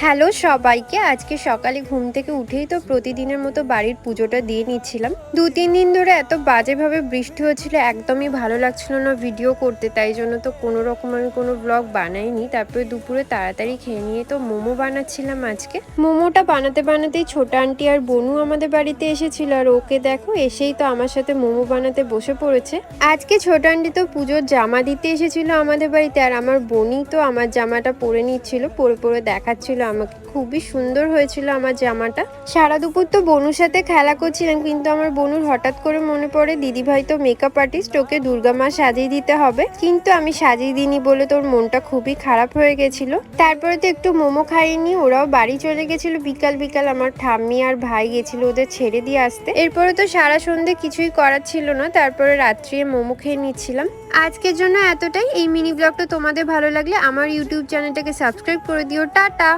Hello সবাইকে। আজকে সকালে ঘুম থেকে উঠেই তো প্রতিদিনের মতো বাড়ির পুজোটা দিয়ে নিচ্ছিলাম। 2-3 দিন ধরে এত বাজেভাবে বৃষ্টি হচ্ছিল, একদমই ভালো লাগছিল না ভিডিও করতে, তাই জন্য তো কোনো রকম আমি কোনো ব্লগ বানাইনি। তারপরে দুপুরে তাড়াতাড়ি খেয়ে নিয়ে তো মোমো বানাচ্ছিলাম। আজকে মোমোটা বানাতে বানাতেই ছোট আন্টি আর বনু আমাদের বাড়িতে এসেছিল, আর ওকে দেখো এসেই তো আমার সাথে মোমো বানাতে বসে পড়েছে। আজকে ছোট আন্টি তো পুজোর জামা দিতে এসেছিল আমাদের বাড়িতে, আর আমার বোনই তো আমার জামাটা পরে নিচ্ছিল, পরে পরে দেখাচ্ছিল আমাকে। খুবই সুন্দর হয়েছিল আমার জামাটা। সারা দুপুর তো বনুর সাথে খেলা করছিলাম, কিন্তু আমার বনুর হঠাৎ করে মনে পড়ে দিদিভাই তো মেকআপ আর্টিস্ট, ওকে দুর্গা মা সাজিয়ে দিতে হবে, কিন্তু আমি সাজিয়ে দিইনি বলে তোর মনটা খুবই খারাপ হয়ে গেছিল। তারপরে তো একটু মোমো খাইয়ে নিয়ে ওরাও বাড়ি চলে গেছিল। বিকাল বিকাল আমার ঠাম্মি আর ভাই গেছিল ওদের ছেড়ে দিয়ে আসতে। এরপরে তো সারা সন্ধে কিছুই করার ছিল না, তারপরে রাত্রে মোমো খেয়ে নিচ্ছিলাম। আজকের জন্য এতটাই। এই মিনি ব্লগটা তোমাদের ভালো লাগলে আমার ইউটিউব চ্যানেলটাকে সাবস্ক্রাইব করে দিও। টাটা।